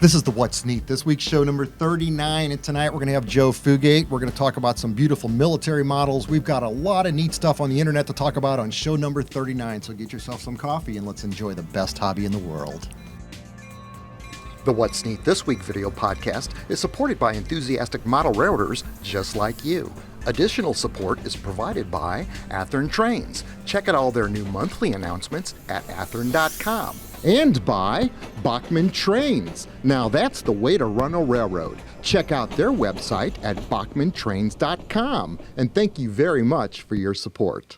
This is the What's Neat, this week's show number 39, and tonight we're going to have Joe Fugate. We're going to talk about some beautiful military models. We've got a lot of neat stuff on the internet to talk about on show number 39, so get yourself some coffee and let's enjoy the best hobby in the world. The What's Neat This Week video podcast is supported by enthusiastic model railroaders just like you. Additional support is provided by Athearn Trains. Check out all their new monthly announcements at athearn.com. And by Bachmann Trains. Now that's the way to run a railroad. Check out their website at bachmanntrains.com. And thank you very much for your support.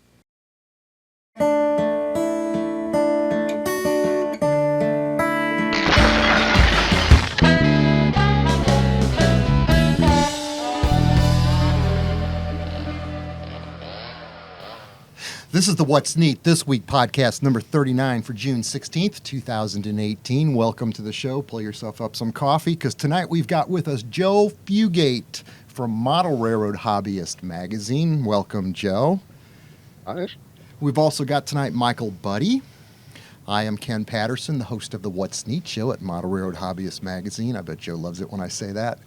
This is the What's Neat This Week podcast number 39 for June 16th, 2018. Welcome to the show. Pull yourself up some coffee because tonight we've got with us Joe Fugate from Model Railroad Hobbyist Magazine. Welcome, Joe. Hi. We've also got tonight Michael Budde. I am Ken Patterson, the host of the What's Neat show at Model Railroad Hobbyist Magazine. I bet Joe loves it when I say that.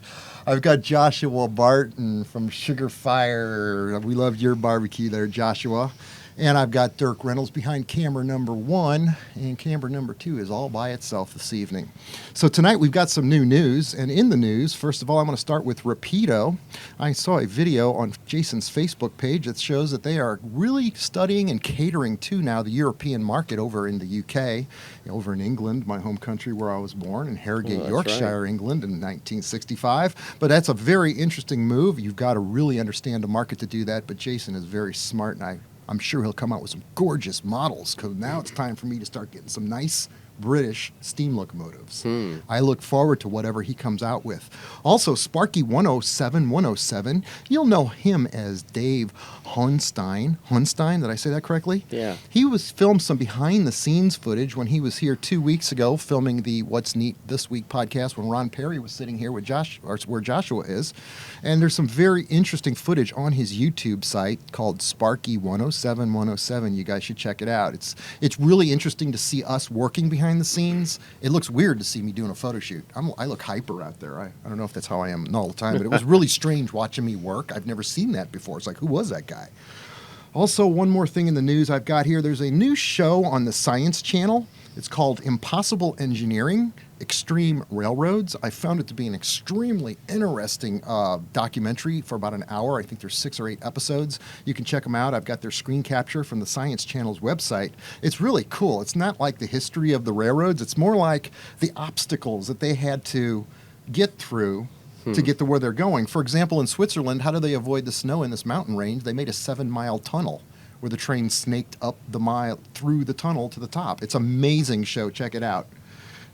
I've got Joshua Barton from Sugar Fire. We loved your barbecue there, Joshua. And I've got Dirk Reynolds behind camera number 1, and camera number 2 is all by itself this evening. So tonight we've got some new news, and in the news, first of all, I'm going to start with Rapido. I saw a video on Jason's Facebook page that shows that they are really studying and catering to now the European market over in the UK, over in England, my home country where I was born, in Harrogate, Yorkshire, right. England in 1965. But that's a very interesting move. You've got to really understand the market to do that, but Jason is very smart, and I'm sure he'll come out with some gorgeous models because now it's time for me to start getting some nice British steam locomotives. I look forward to whatever he comes out with. Also, Sparky107107, you'll know him as Dave Hunstein. Hunstein, did I say that correctly? Yeah. He filmed some behind-the-scenes footage when he was here 2 weeks ago filming the What's Neat This Week podcast when Ron Perry was sitting here with where Joshua is. And there's some very interesting footage on his YouTube site called Sparky107107. You guys should check it out. It's really interesting to see us working behind the scenes. It looks weird to see me doing a photo shoot. I look hyper out there. I don't know if that's how I am all the time, but it was really strange watching me work. I've never seen that before. It's like, who was that guy? Also, one more thing in the news I've got here. There's a new show on the Science Channel. It's called Impossible Engineering, Extreme Railroads. I found it to be an extremely interesting documentary for about an hour. I think there's 6 or 8 episodes. You can check them out. I've got their screen capture from the Science Channel's website. It's really cool. It's not like the history of the railroads. It's more like the obstacles that they had to get through to get to where they're going. For example, in Switzerland, how do they avoid the snow in this mountain range? They made a 7-mile tunnel where the train snaked up the mile through the tunnel to the top. It's an amazing show. Check it out.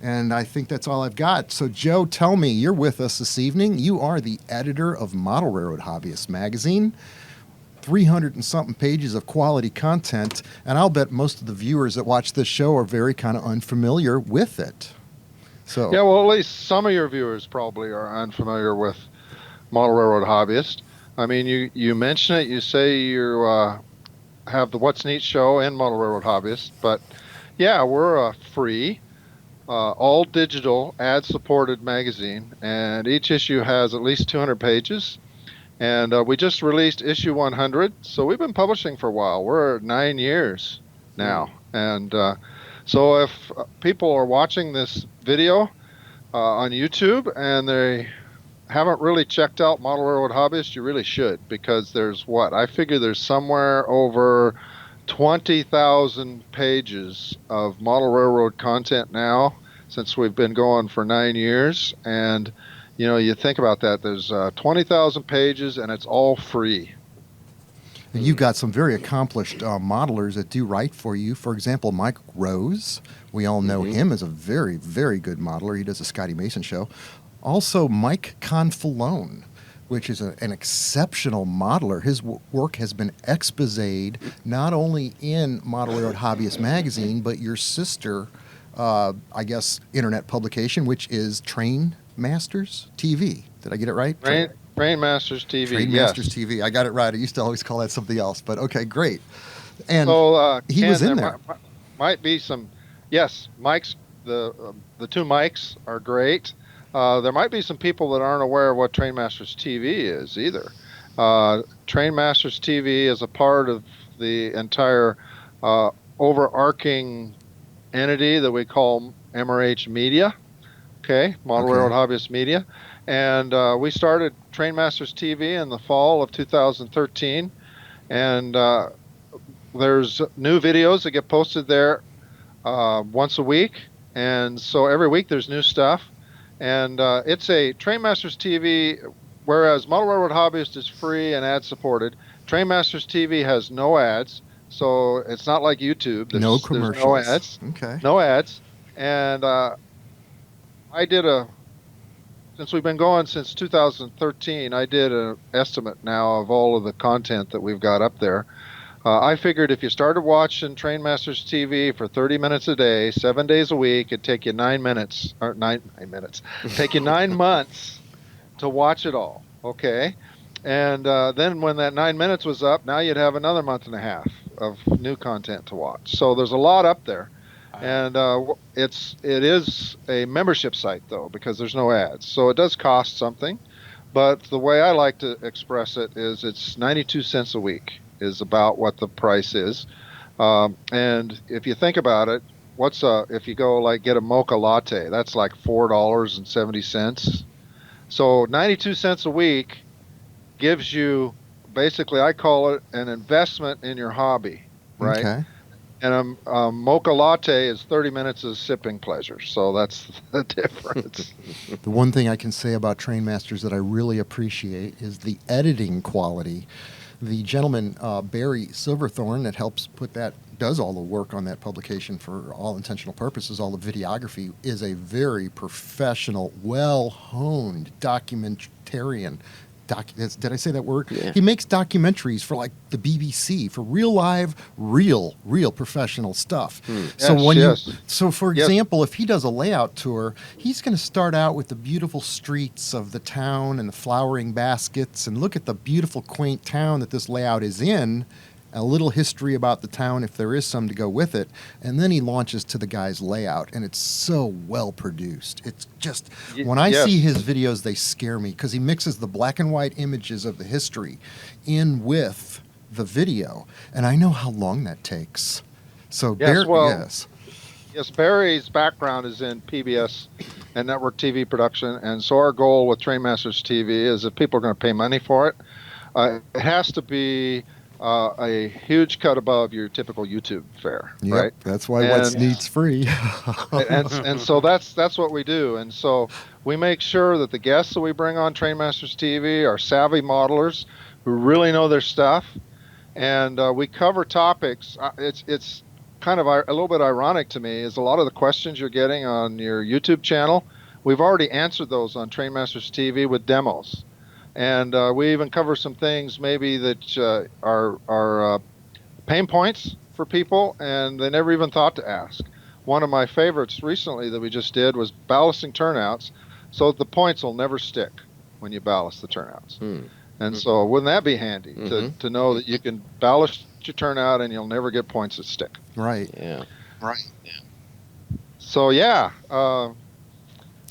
And I think that's all I've got. So, Joe, tell me, you're with us this evening. You are the editor of Model Railroad Hobbyist Magazine. 300 and something pages of quality content, and I'll bet most of the viewers that watch this show are very kind of unfamiliar with it. So yeah, well, at least some of your viewers probably are unfamiliar with Model Railroad Hobbyist. I mean, you mention it, you say you have the What's Neat show and Model Railroad Hobbyist, but yeah, we're a free, all digital, ad-supported magazine, and each issue has at least 200 pages. And we just released issue 100, so we've been publishing for a while. We're 9 years now. And so if people are watching this video on YouTube and they haven't really checked out Model Railroad Hobbyist, you really should, because I figure there's somewhere over 20,000 pages of Model Railroad content now since we've been going for 9 years. And you know, you think about that, there's 20,000 pages and it's all free. And you've got some very accomplished modelers that do write for you. For example, Mike Rose. We all know him as a very, very good modeler. He does a Scotty Mason show. Also, Mike Confalone, which is an exceptional modeler. His work has been exposed not only in Model Railroad Hobbyist Magazine, but your sister, I guess, internet publication, which is Train Masters TV. Did I get it right? Train Masters TV. Train Masters TV. I got it right. I used to always call that something else, but okay, great. And so, he was in there. Might be some, yes, mics. The two mics are great. there might be some people that aren't aware of what Trainmasters TV is either. Trainmasters TV is a part of the entire overarching entity that we call MRH Media, Model Railroad Hobbyist Media. And we started Trainmasters TV in the fall of 2013. And there's new videos that get posted there once a week. And so every week there's new stuff. And it's a Trainmasters TV, whereas Model Railroad Hobbyist is free and ad-supported. Trainmasters TV has no ads, so it's not like YouTube. No commercials. There's no ads. Okay. No ads. And since we've been going since 2013, I did an estimate now of all of the content that we've got up there. I figured if you started watching Trainmasters TV for 30 minutes a day, 7 days a week, it'd take you 9 minutes, or 9 minutes, take you 9 months to watch it all, okay? And then when that 9 minutes was up, now you'd have another month and a half of new content to watch. So there's a lot up there. And it is a membership site, though, because there's no ads. So it does cost something. But the way I like to express it is it's 92 cents a week is about what the price is. And if you think about it, if you go like get a mocha latte, that's like $4.70. So 92 cents a week gives you, basically, I call it an investment in your hobby, right? Okay. And a mocha latte is 30 minutes of sipping pleasure. So that's the difference. The one thing I can say about Trainmasters that I really appreciate is the editing quality. The gentleman, Barry Silverthorne, that does all the work on that publication for all intentional purposes, all the videography, is a very professional, well-honed documentarian. Did I say that word? Yeah. He makes documentaries for like the BBC, for real live, real professional stuff. So for example, if he does a layout tour, he's going to start out with the beautiful streets of the town and the flowering baskets and look at the beautiful quaint town that this layout is in, a little history about the town if there is some to go with it, and then he launches to the guy's layout, and it's so well produced. It's just, when I see his videos, they scare me because he mixes the black and white images of the history in with the video, and I know how long that takes. So Yes, Barry's background is in PBS and network TV production, and so our goal with Trainmasters TV is if people are going to pay money for it, it has to be a huge cut above your typical YouTube fare, right? That's why What's Neat's free. and so that's what we do. And so we make sure that the guests that we bring on Trainmasters TV are savvy modelers who really know their stuff, and we cover topics. It's kind of a little bit ironic to me is a lot of the questions you're getting on your YouTube channel, we've already answered those on Trainmasters TV with demos. And we even cover some things maybe that are pain points for people, and they never even thought to ask. One of my favorites recently that we just did was ballasting turnouts, so the points will never stick when you ballast the turnouts. And so wouldn't that be handy to know that you can ballast your turnout and you'll never get points that stick? Right. Yeah. Right. Yeah. So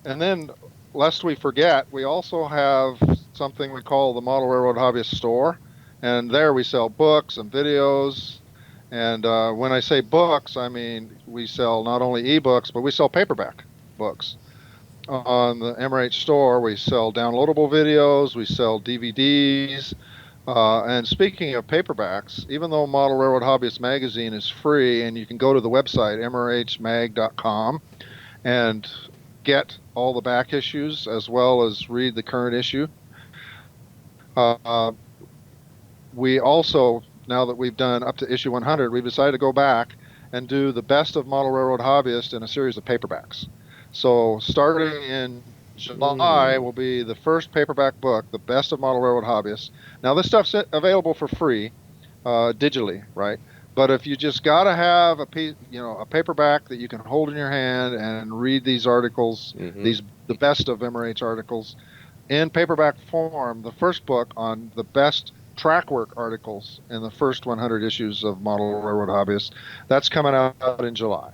and then lest we forget, we also have something we call the Model Railroad Hobbyist Store, and there we sell books and videos. And when I say books, I mean we sell not only ebooks, but we sell paperback books. On the MRH Store, we sell downloadable videos, we sell DVDs. And speaking of paperbacks, even though Model Railroad Hobbyist Magazine is free, and you can go to the website, mrhmag.com, and get all the back issues as well as read the current issue. We also, now that we've done up to issue 100, we've decided to go back and do the best of Model Railroad Hobbyist in a series of paperbacks. So starting in July will be the first paperback book, The Best of Model Railroad Hobbyist. Now this stuff's available for free, digitally, right? But if you just got to have a paperback that you can hold in your hand and read these articles, the best of MRH articles, in paperback form, the first book on the best track work articles in the first 100 issues of Model Railroad Hobbyist, that's coming out in July.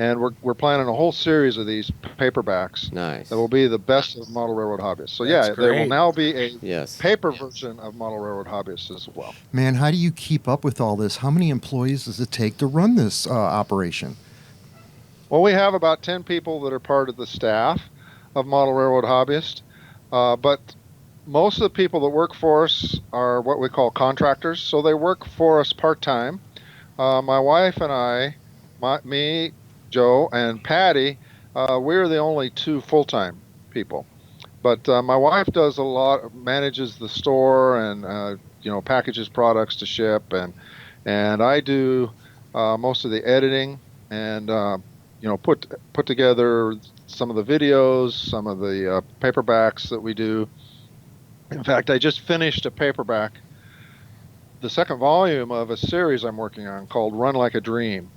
and we're planning a whole series of these paperbacks. Nice. That will be the best of Model Railroad Hobbyists. So That's yeah, there will great. now be a Yes. paper version of Model Railroad Hobbyists as well. Man, how do you keep up with all this? How many employees does it take to run this operation? Well, we have about 10 people that are part of the staff of Model Railroad Hobbyist, but most of the people that work for us are what we call contractors, so they work for us part-time. My wife and I, me, Joe, and Patty, we're the only two full-time people. But my wife does a lot, manages the store and packages products to ship, and I do most of the editing and put together some of the videos, some of the paperbacks that we do. In fact, I just finished a paperback, the second volume of a series I'm working on called Run Like a Dream.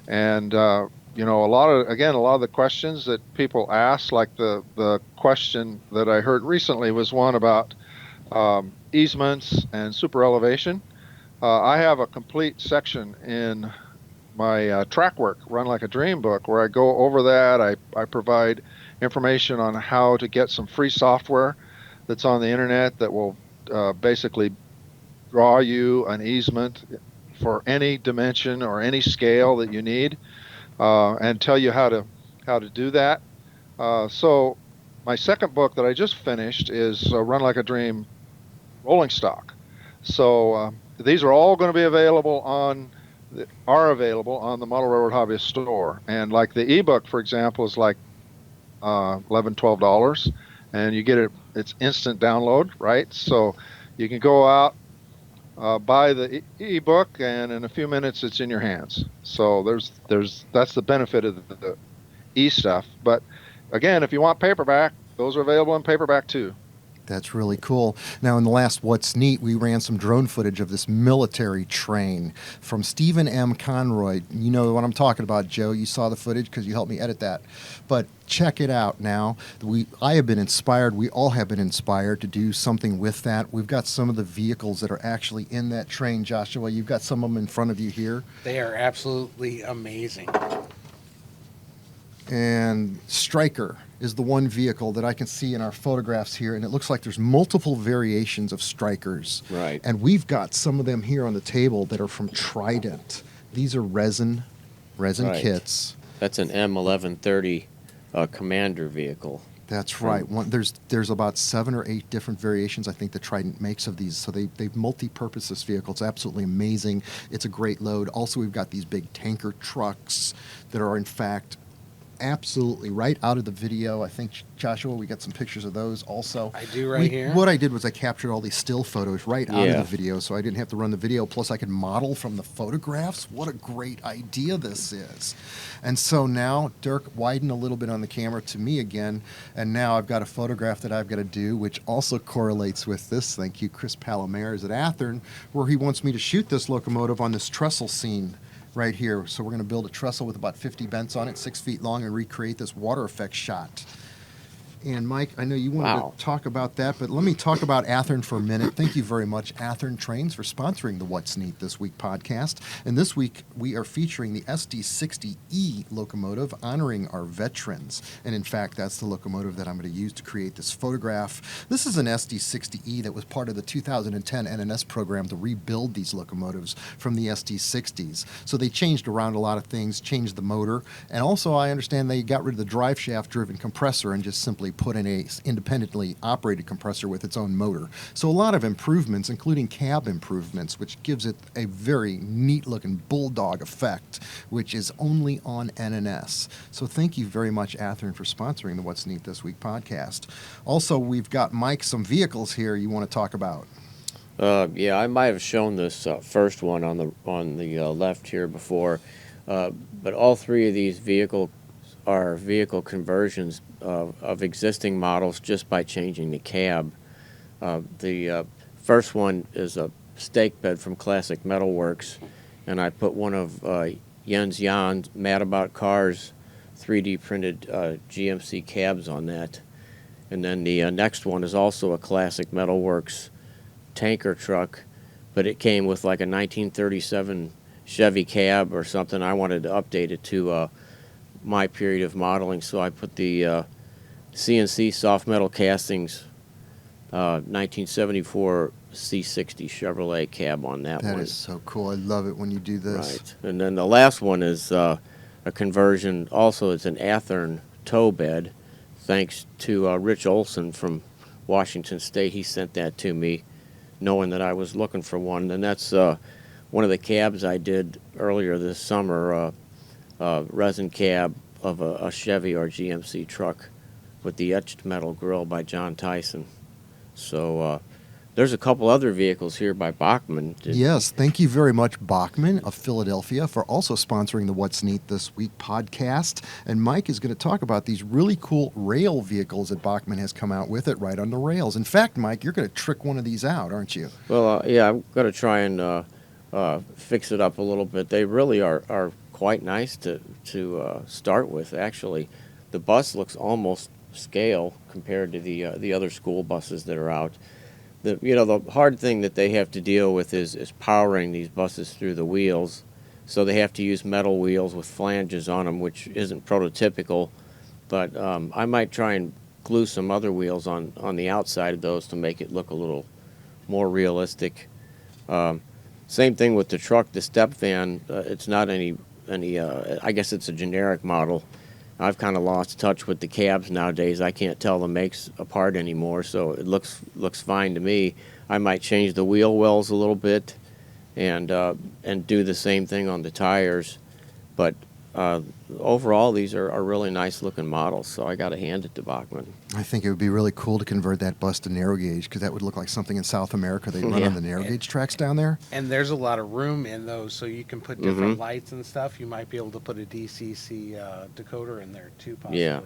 And, a lot of the questions that people ask, like the question that I heard recently was one about easements and super elevation. I have a complete section in my track work, Run Like a Dream book, where I go over that. I provide information on how to get some free software that's on the internet that will basically draw you an easement for any dimension or any scale that you need, and tell you how to do that. So my second book that I just finished is Run Like a Dream Rolling Stock. So these are all going to be available on the Model Railroad Hobbyist store. And like the ebook, for example, is like $11-12, and you get it's instant download, right? So you can go out, buy the ebook, and in a few minutes it's in your hands. So that's the benefit of the e-stuff. But again, if you want paperback, those are available in paperback too. That's really cool. Now, in the last What's Neat, we ran some drone footage of this military train from Stephen M. Conroy. You know what I'm talking about, Joe. You saw the footage because you helped me edit that. But check it out now. I have been inspired. We all have been inspired to do something with that. We've got some of the vehicles that are actually in that train, Joshua. You've got some of them in front of you here. They are absolutely amazing. And Stryker is the one vehicle that I can see in our photographs here, and it looks like there's multiple variations of Strykers. Right. And we've got some of them here on the table that are from Trident. These are resin Right. kits. That's an M1130 Commander vehicle. That's right. There's about 7 or 8 different variations I think that Trident makes of these. So they've multi-purpose this vehicle. It's absolutely amazing. It's a great load. Also, we've got these big tanker trucks that are in fact absolutely right out of the video. I think, Joshua, we got some pictures of those also. I do right here. What I did was I captured all these still photos right out of Yeah. the video, so I didn't have to run the video. Plus, I could model from the photographs. What a great idea this is. And so now, Dirk, widen a little bit on the camera to me again. And now I've got a photograph that I've got to do, which also correlates with this. Thank you. Chris Palomar is at Athearn, where he wants me to shoot this locomotive on this trestle scene right here. So we're going to build a trestle with about 50 bents on it, 6 feet long, and recreate this water effect shot. And Mike, I know you wanted to talk about that, but let me talk about Athearn for a minute. Thank you very much, Athearn Trains, for sponsoring the What's Neat This Week podcast. And this week, we are featuring the SD60E locomotive, honoring our veterans. And in fact, that's the locomotive that I'm going to use to create this photograph. This is an SD60E that was part of the 2010 NNS program to rebuild these locomotives from the SD60s. So they changed around a lot of things, changed the motor, and also I understand they got rid of the drive shaft driven compressor and just simply put in a independently operated compressor with its own motor. So a lot of improvements, including cab improvements, which gives it a very neat looking bulldog effect, which is only on NNS. So thank you very much, Athearn, for sponsoring the What's Neat This Week podcast. Also, we've got, Mike, some vehicles here you want to talk about. Yeah, I might have shown this first one on the left here before, but all three of these vehicles are vehicle conversions of existing models just by changing the cab. The first one is a stake bed from Classic Metalworks, and I put one of Jens Jan's Mad About Cars 3D printed GMC cabs on that. And then the next one is also a Classic Metalworks tanker truck, but it came with like a 1937 Chevy cab or something. I wanted to update it to my period of modeling, so I put the CNC soft metal castings 1974 C60 Chevrolet cab on that one. That is so cool. I love it when you do this. Right. And then the last one is a conversion. Also, it's an Athearn tow bed, thanks to Rich Olson from Washington State. He sent that to me, knowing that I was looking for one. And that's one of the cabs I did earlier this summer, resin cab of a Chevy or GMC truck with the etched metal grill by John Tyson. So there's a couple other vehicles here by Bachmann. Yes, thank you very much, Bachmann of Philadelphia, for also sponsoring the What's Neat This Week podcast. And Mike is going to talk about these really cool rail vehicles that Bachmann has come out with it right on the rails. In fact, Mike, you're going to trick one of these out, aren't you? Well, yeah, I'm going to try and fix it up a little bit. They really are quite nice to start with, actually. The bus looks almost scale compared to the other school buses that are out. The hard thing that they have to deal with is powering these buses through the wheels. So they have to use metal wheels with flanges on them, which isn't prototypical. But I might try and glue some other wheels on the outside of those to make it look a little more realistic. Same thing with the truck, the step van. It's not any. I guess it's a generic model. I've kind of lost touch with the cabs nowadays. I can't tell the makes apart anymore, so it looks fine to me. I might change the wheel wells a little bit, and do the same thing on the tires. But overall, these are really nice looking models. So I got to hand it to Bachmann. I think it would be really cool to convert that bus to narrow gauge, because that would look like something in South America they run on the narrow gauge tracks down there. And there's a lot of room in those, so you can put different lights and stuff. You might be able to put a DCC decoder in there too, possibly. Yeah.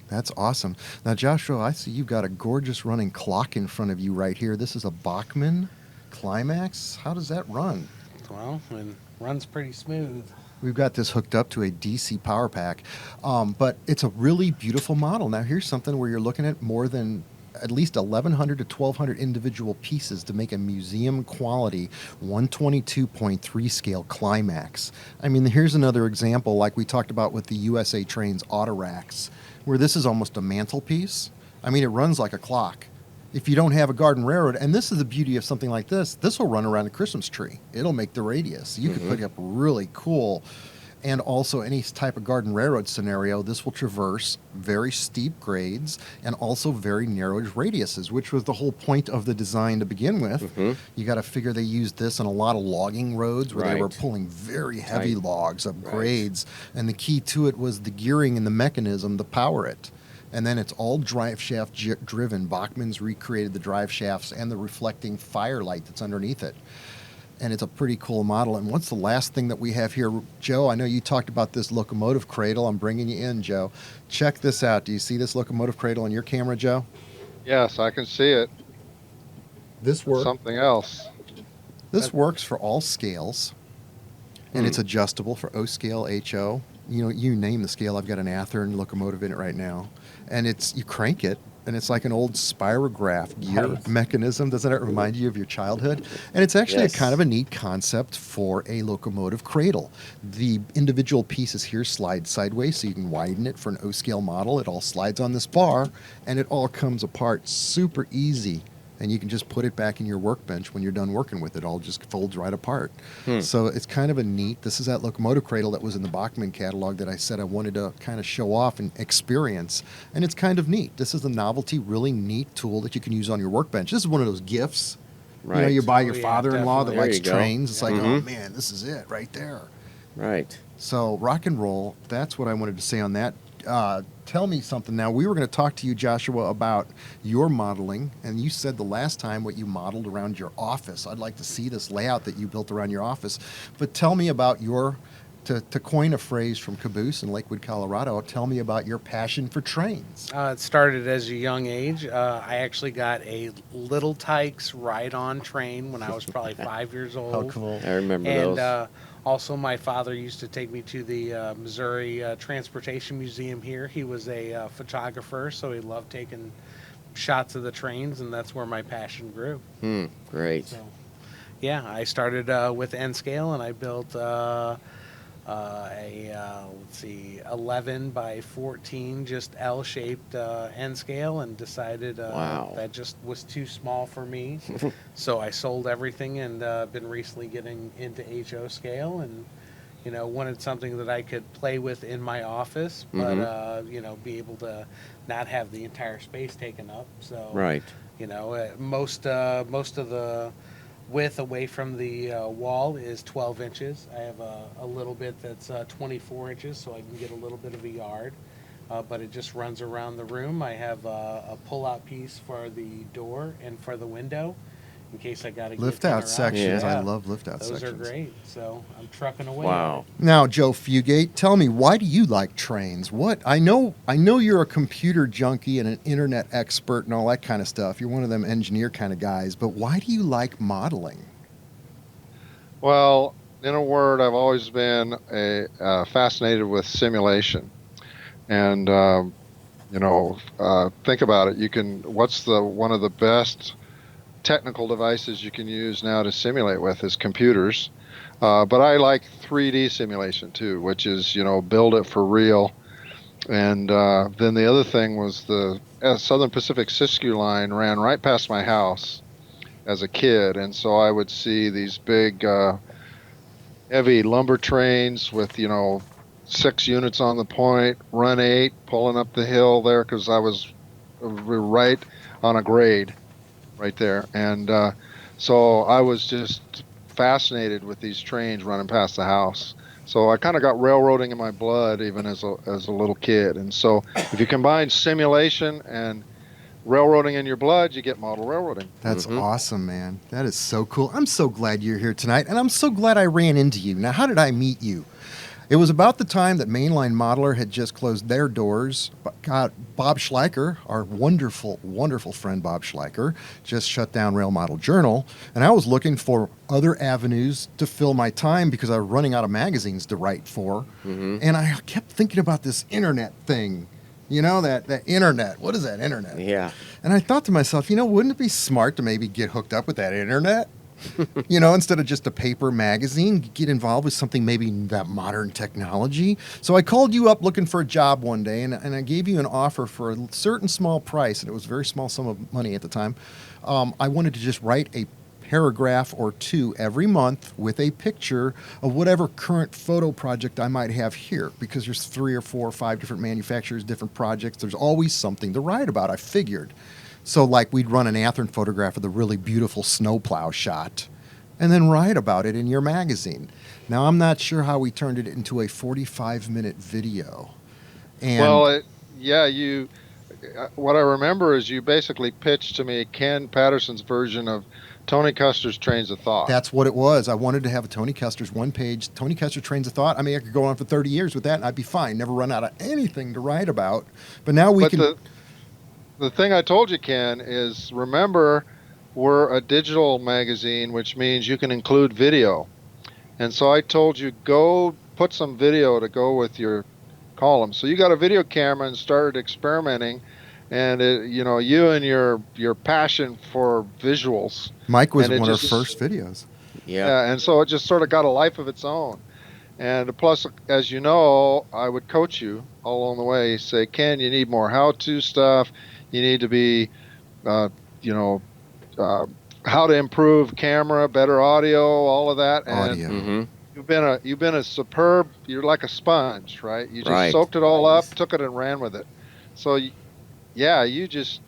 That's awesome. Now, Joshua, I see you've got a gorgeous running clock in front of you right here. This is a Bachmann Climax. How does that run? Well, it runs pretty smooth. We've got this hooked up to a DC power pack, but it's a really beautiful model. Now, here's something where you're looking at more than at least 1,100 to 1,200 individual pieces to make a museum quality 122.3 scale Climax. I mean, here's another example like we talked about with the USA Trains Autoracks, where this is almost a mantelpiece. I mean, it runs like a clock. If you don't have a garden railroad, and this is the beauty of something like this will run around a Christmas tree. It'll make the radius. You can put up really cool, and also any type of garden railroad scenario, this will traverse very steep grades and also very narrow radiuses, which was the whole point of the design to begin with. You got to figure they used this on a lot of logging roads where they were pulling very heavy logs up grades, and the key to it was the gearing and the mechanism to power it. And then it's all drive shaft driven. Bachmann's recreated the drive shafts and the reflecting firelight that's underneath it. And it's a pretty cool model. And what's the last thing that we have here? Joe, I know you talked about this locomotive cradle. I'm bringing you in, Joe. Check this out. Do you see this locomotive cradle on your camera, Joe? Yes, I can see it. This works. Something else. This works for all scales. And it's adjustable for O scale, HO. You name the scale. I've got an Athearn locomotive in it right now. And you crank it, and it's like an old spirograph gear mechanism. Doesn't it remind you of your childhood? And it's actually a kind of a neat concept for a locomotive cradle. The individual pieces here slide sideways, so you can widen it for an O-scale model. It all slides on this bar, and it all comes apart super easy. And you can just put it back in your workbench when you're done working with it. All just folds right apart. So it's kind of a neat. This is that locomotive cradle that was in the Bachmann catalog that I said I wanted to kind of show off and experience. And it's kind of neat. This is a novelty, really neat tool that you can use on your workbench. This is one of those gifts. Right. You buy your father-in-law that likes There you go. trains. It's like, oh man, this is it right there. Right. So rock and roll. That's what I wanted to say on that. Tell me something now. We were going to talk to you, Joshua, about your modeling, and you said the last time what you modeled around your office. I'd like to see this layout that you built around your office. But tell me about to coin a phrase from Caboose in Lakewood, Colorado, tell me about your passion for trains. It started as a young age. I actually got a Little Tykes ride-on train when I was probably 5 years old. How cool. I remember And those. also, my father used to take me to the Missouri Transportation Museum here. He was a photographer, so he loved taking shots of the trains, and that's where my passion grew. Great. So, yeah, I started with N scale, and I built let's see, 11 by 14, just L-shaped end scale, and decided Wow. that just was too small for me. So I sold everything and been recently getting into HO scale, and wanted something that I could play with in my office, but be able to not have the entire space taken up. So Right. most of the width away from the wall is 12 inches. I have a little bit that's 24 inches, so I can get a little bit of a yard, but it just runs around the room. I have a pull-out piece for the door and for the window, in case I got to Lift get in or out sections. Yeah. I love lift out sections. Those are great. So I'm trucking away. Wow. Now, Joe Fugate, tell me, why do you like trains? What I know you're a computer junkie and an internet expert and all that kind of stuff. You're one of them engineer kind of guys, but why do you like modeling? Well, in a word, I've always been fascinated with simulation, and think about it. What's one of the best technical devices you can use now to simulate with is computers. But I like 3D simulation too, which is, build it for real. And then the other thing was the Southern Pacific Siskiyou line ran right past my house as a kid. And so I would see these big, heavy lumber trains with, 6 units on the point, run 8, pulling up the hill there, because I was right on a grade right there. And so I was just fascinated with these trains running past the house. So I kind of got railroading in my blood even as a little kid. And so if you combine simulation and railroading in your blood, you get model railroading. That's awesome, man. That is so cool. I'm so glad you're here tonight, and I'm so glad I ran into you. Now, how did I meet you? It was about the time that Mainline Modeler had just closed their doors. Bob Schleicher, our wonderful, wonderful friend Bob Schleicher, just shut down Rail Model Journal, and I was looking for other avenues to fill my time because I was running out of magazines to write for, and I kept thinking about this internet thing. That internet. What is that internet? Yeah. And I thought to myself, wouldn't it be smart to maybe get hooked up with that internet? Instead of just a paper magazine, get involved with something maybe that modern technology. So I called you up looking for a job one day, and I gave you an offer for a certain small price, and it was a very small sum of money at the time. I wanted to just write a paragraph or 2 every month with a picture of whatever current photo project I might have here, because there's 3 or 4 or 5 different manufacturers, different projects. There's always something to write about, I figured. So like we'd run an Athearn photograph of the really beautiful snowplow shot and then write about it in your magazine. Now, I'm not sure how we turned it into a 45-minute video. And what I remember is you basically pitched to me Ken Patterson's version of Tony Custer's Trains of Thought. That's what it was. I wanted to have a Tony Custer's one-page, Tony Custer Trains of Thought. I mean, I could go on for 30 years with that, and I'd be fine. Never run out of anything to write about. But now we can... The thing I told you, Ken, is remember we're a digital magazine, which means you can include video. And so I told you, go put some video to go with your column. So you got a video camera and started experimenting, and you and your passion for visuals. Mike was one of our first videos. Yeah, and so it just sort of got a life of its own. And plus, as you know, I would coach you all along the way, say, Ken, you need more how-to stuff. You need to be, how to improve camera, better audio, all of that. And you've been a superb. You're like a sponge, right? You just soaked it all up, took it and ran with it. So, you just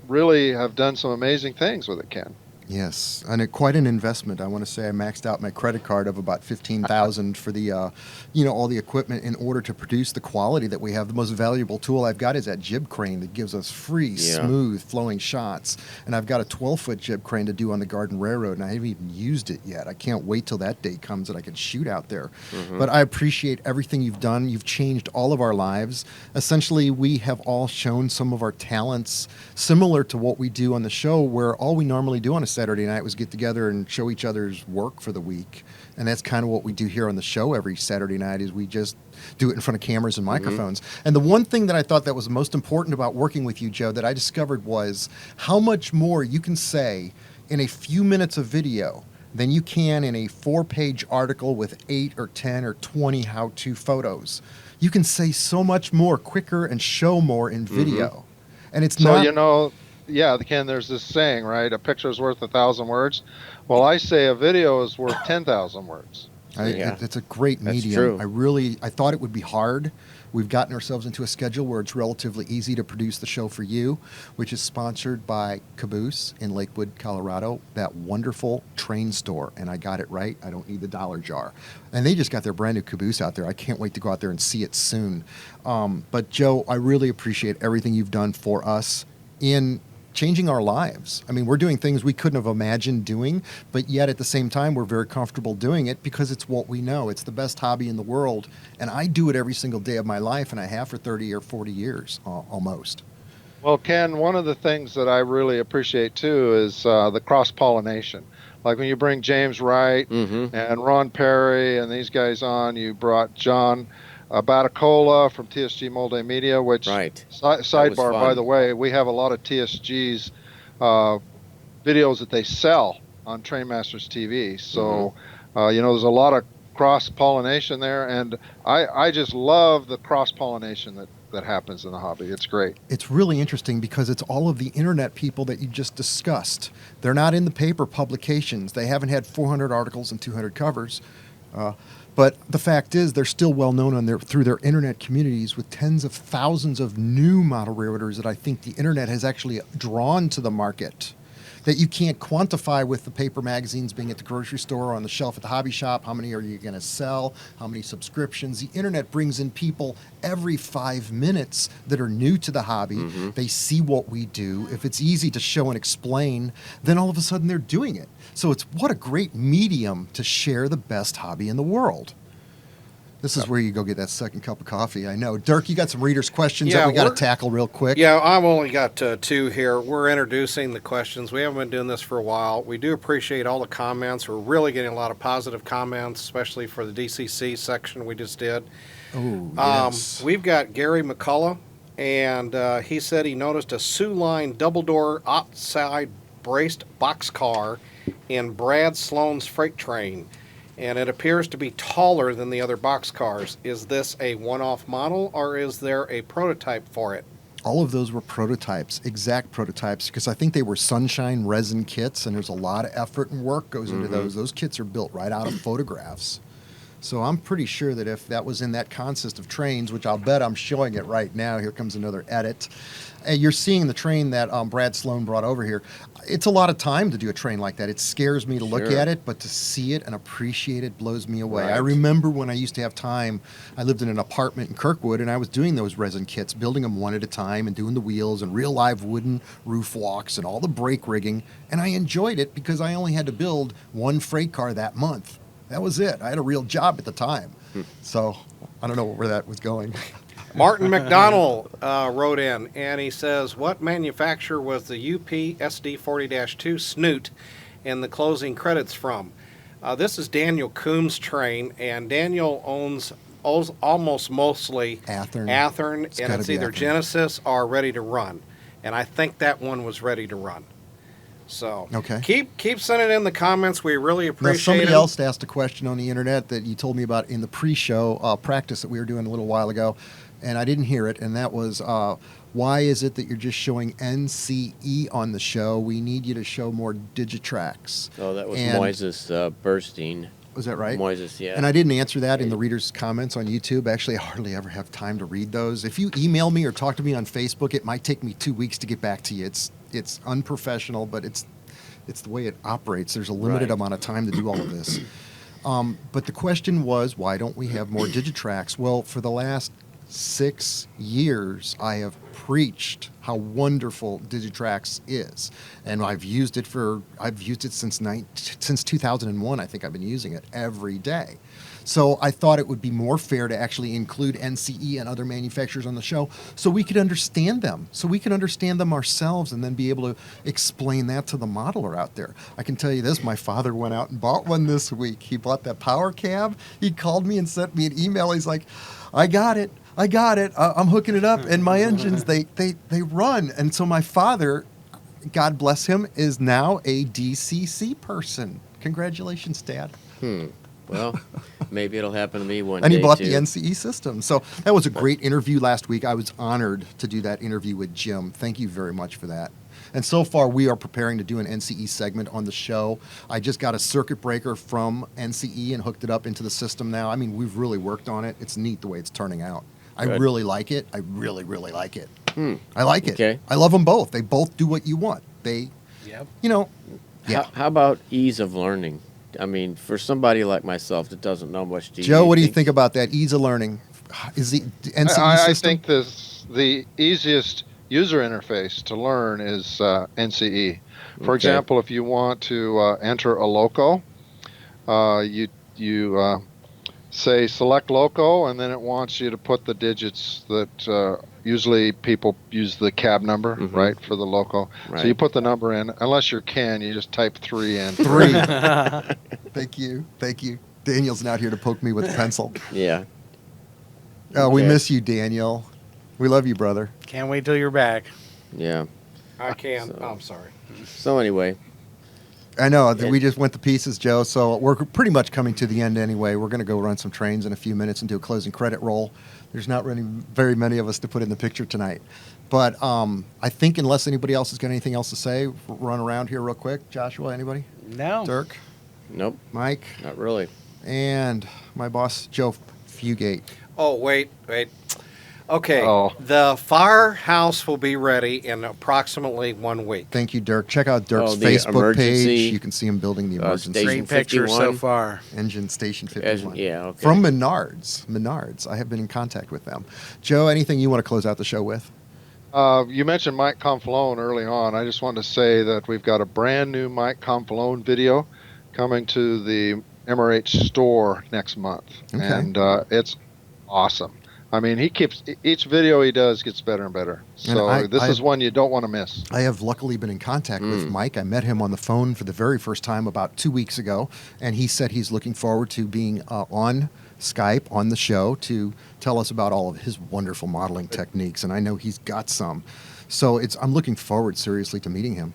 really have done some amazing things with it, Ken. Yes, and quite an investment. I want to say I maxed out my credit card of about $15,000 for the, all the equipment in order to produce the quality that we have. The most valuable tool I've got is that jib crane that gives us free, smooth, flowing shots. And I've got a 12-foot jib crane to do on the Garden Railroad, and I haven't even used it yet. I can't wait till that day comes that I can shoot out there. But I appreciate everything you've done. You've changed all of our lives. Essentially, we have all shown some of our talents similar to what we do on the show, where all we normally do on a Saturday night was get together and show each other's work for the week. And that's kind of what we do here on the show every Saturday night, is we just do it in front of cameras and microphones. And the one thing that I thought that was most important about working with you, Joe, that I discovered was how much more you can say in a few minutes of video than you can in a 4-page article with 8 or 10 or 20 how-to photos. You can say so much more quicker and show more in video. And it's So, not... yeah, Ken, there's this saying, right? A picture is worth 1,000 words. Well, I say a video is worth 10,000 words. It's a great medium. True. I thought it would be hard. We've gotten ourselves into a schedule where it's relatively easy to produce the show for you, which is sponsored by Caboose in Lakewood, Colorado, that wonderful train store. And I got it right. I don't need the dollar jar. And they just got their brand new Caboose out there. I can't wait to go out there and see it soon. But Joe, I really appreciate everything you've done for us in changing our lives. I mean, we're doing things we couldn't have imagined doing, but yet at the same time, we're very comfortable doing it because it's what we know. It's the best hobby in the world, and I do it every single day of my life, and I have for 30 or 40 years almost. Well, Ken, one of the things that I really appreciate too is the cross-pollination. Like when you bring James Wright and Ron Perry and these guys on, you brought John Batacola from TSG Multimedia, which, sidebar, by the way, we have a lot of TSG's videos that they sell on Trainmasters TV. So, there's a lot of cross-pollination there, and I just love the cross-pollination that happens in the hobby. It's great. It's really interesting because it's all of the internet people that you just discussed. They're not in the paper publications. They haven't had 400 articles and 200 covers. But the fact is, they're still well known through their internet communities with tens of thousands of new model railroaders that I think the internet has actually drawn to the market that you can't quantify with the paper magazines being at the grocery store or on the shelf at the hobby shop. How many are you going to sell? How many subscriptions? The internet brings in people every 5 minutes that are new to the hobby. They see what we do. If it's easy to show and explain, then all of a sudden they're doing it. So what a great medium to share the best hobby in the world. This is where you go get that second cup of coffee. I know. Dirk, you got some readers' questions that we got to tackle real quick. Yeah, I've only got 2 here. We're introducing the questions. We haven't been doing this for a while. We do appreciate all the comments. We're really getting a lot of positive comments, especially for the DCC section we just did. Oh, yes. We've got Gary McCullough, and he said he noticed a Sioux Line double-door outside braced boxcar in Brad Sloan's freight train, and it appears to be taller than the other boxcars. Is this a one-off model, or is there a prototype for it? All of those were prototypes, exact prototypes, because I think they were sunshine resin kits, and there's a lot of effort and work goes into those. Those kits are built right out of photographs. So I'm pretty sure that if that was in that consist of trains, which I'll bet I'm showing it right now, here comes another edit. And you're seeing the train that Brad Sloan brought over here. It's a lot of time to do a train like that. It scares me to look at it, but to see it and appreciate it blows me away. I remember when I used to have time, I lived in an apartment in Kirkwood, and I was doing those resin kits, building them one at a time and doing the wheels and real live wooden roof walks and all the brake rigging. And I enjoyed it because I only had to build one freight car that month. That was it. I had a real job at the time. So I don't know where that was going. Martin McDonald wrote in, and he says, what manufacturer was the UP SD40-2 Snoot in the closing credits from? This is Daniel Coombs' train, and Daniel owns almost mostly Athearn, and it's either Athearn. Genesis or Ready to Run. And I think that one was Ready to Run. So keep sending in the comments. We really appreciate it. Somebody else asked a question on the internet that you told me about in the pre-show practice that we were doing a little while ago, and I didn't hear it, and that was, why is it that you're just showing NCE on the show? We need you to show more Digitrax. Oh, that was Moises Burstein. Was that right? Moises, yeah. And I didn't answer that in the readers' comments on YouTube. Actually, I hardly ever have time to read those. If you email me or talk to me on Facebook, it might take me 2 weeks to get back to you. It's unprofessional, but it's the way it operates. There's a limited amount of time to do all of this. But the question was, why don't we have more Digitrax? Well, for the last 6 years, I have preached how wonderful Digitrax is, and I've used it since 2001. I think I've been using it every day. So I thought it would be more fair to actually include NCE and other manufacturers on the show so we could understand them, ourselves, and then be able to explain that to the modeler out there. I can tell you this, my father went out and bought one this week. He bought that power cab. He called me and sent me an email. He's like, I got it. I'm hooking it up, and my engines, they run. And so my father, God bless him, is now a DCC person. Congratulations, Dad. Well, maybe it'll happen to me one And day, he bought too. the NCE system. So that was a great interview last week. I was honored to do that interview with Jim. Thank you very much for that. And so far, we are preparing to do an NCE segment on the show. I just got a circuit breaker from NCE and hooked it up into the system now. I mean, we've really worked on it. It's neat the way it's turning out. I Good. really like it. I really, really like it. I like it. Okay. I love them both. They both do what you want. They, Yep. you know, yeah. How about ease of learning? I mean, for somebody like myself that doesn't know much, Joe, what do you think about that? Ease of learning. Is the NCE I system? think the easiest user interface to learn is NCE. For Okay. example, if you want to enter a loco, you say select loco, and then it wants you to put the digits that usually people use the cab number, right, for the loco. Right. So you put the number in. Unless you're Ken, you just type 3 in. 3. Thank you. Thank you. Daniel's not here to poke me with a pencil. Yeah. Oh, we Okay. miss you, Daniel. We love you, brother. Can't wait till you're back. Yeah. I can. So- I'm sorry. So anyway, I know that Yeah. we just went to pieces, Joe. So we're pretty much coming to the end anyway. We're going to go run some trains in a few minutes and do a closing credit roll. There's not really very many of us to put in the picture tonight. But I think unless anybody else has got anything else to say, run around here real quick. Joshua, anybody? No. Dirk? nope, Mike? not really. And my boss, Joe Fugate. Oh, wait. Okay. Oh. The firehouse will be ready in approximately 1 week. Thank you, Dirk. Check out Dirk's Oh, the Facebook emergency, page. You can see him building the emergency station. Great picture so 51. far. engine station As- 51. yeah, okay. From Menards. I have been in contact with them. Joe, anything you want to close out the show with? You mentioned Mike Confalone early on. I just wanted to say that we've got a brand new Mike Confalone video coming to the MRH store next month. Okay. And it's awesome. I mean, each video he does gets better and better. So this is one you don't want to miss. I have luckily been in contact with Mike. I met him on the phone for the very first time about 2 weeks ago, and he said he's looking forward to being on Skype on the show to tell us about all of his wonderful modeling techniques, and I know he's got some. So I'm looking forward seriously to meeting him.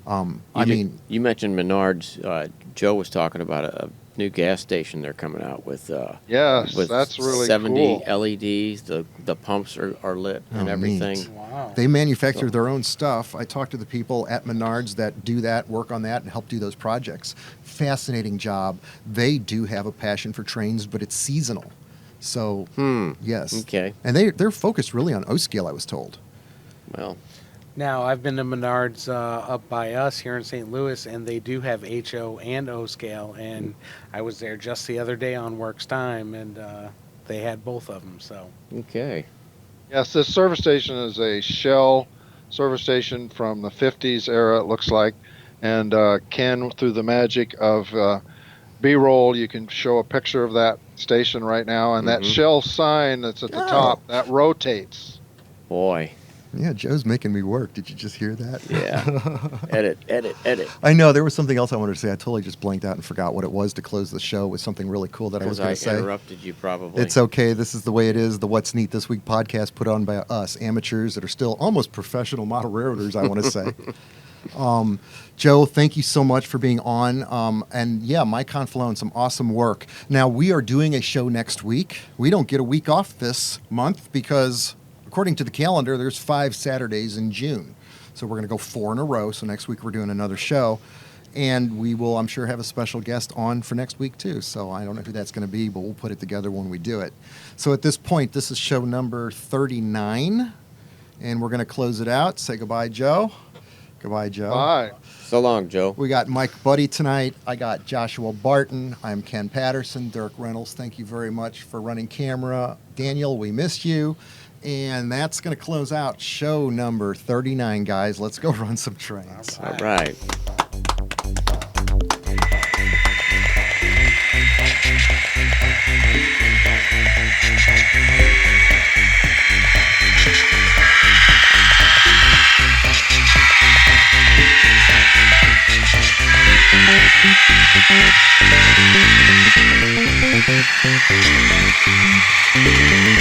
You mentioned Menards. Joe was talking about a new gas station they're coming out with. Yes, with that's really 70 cool. LEDs. The pumps are lit and Oh, everything. neat. Wow. They manufacture their own stuff. I talked to the people at Menards that do that, work on that, and help do those projects. Fascinating job. They do have a passion for trains, but it's seasonal. So, yes. Okay. And they're focused really on O-scale, I was told. Well, Now, I've been to Menards up by us here in St. Louis, and they do have HO and O scale. And I was there just the other day on works time, and they had both of them. So okay. Yes, this service station is a Shell service station from the 50s era, it looks like. And Ken, through the magic of B-roll, you can show a picture of that station right now. And that Shell sign that's at the top, that rotates. Boy. Yeah, Joe's making me work. Did you just hear that? Yeah. edit. I know. There was something else I wanted to say. I totally just blanked out and forgot what it was to close the show with something really cool that I was Because going I to say. interrupted you probably. It's okay. This is the way it is. The What's Neat This Week podcast put on by us, amateurs that are still almost professional model railroaders, I want to say. Joe, thank you so much for being on. And yeah, Mike Confalone, some awesome work. Now, we are doing a show next week. We don't get a week off this month because, according to the calendar, there's 5 Saturdays in June. So we're going to go 4 in a row. So next week we're doing another show. And we will, I'm sure, have a special guest on for next week, too. So I don't know who that's going to be, but we'll put it together when we do it. So at this point, this is show number 39. And we're going to close it out. Say goodbye, Joe. Goodbye, Joe. Bye. So long, Joe. We got Mike Budde tonight. I got Joshua Barton. I'm Ken Patterson. Dirk Reynolds, thank you very much for running camera. Daniel, we missed you. And that's going to close out show number 39, guys. Let's go run some trains. All right. Thank you.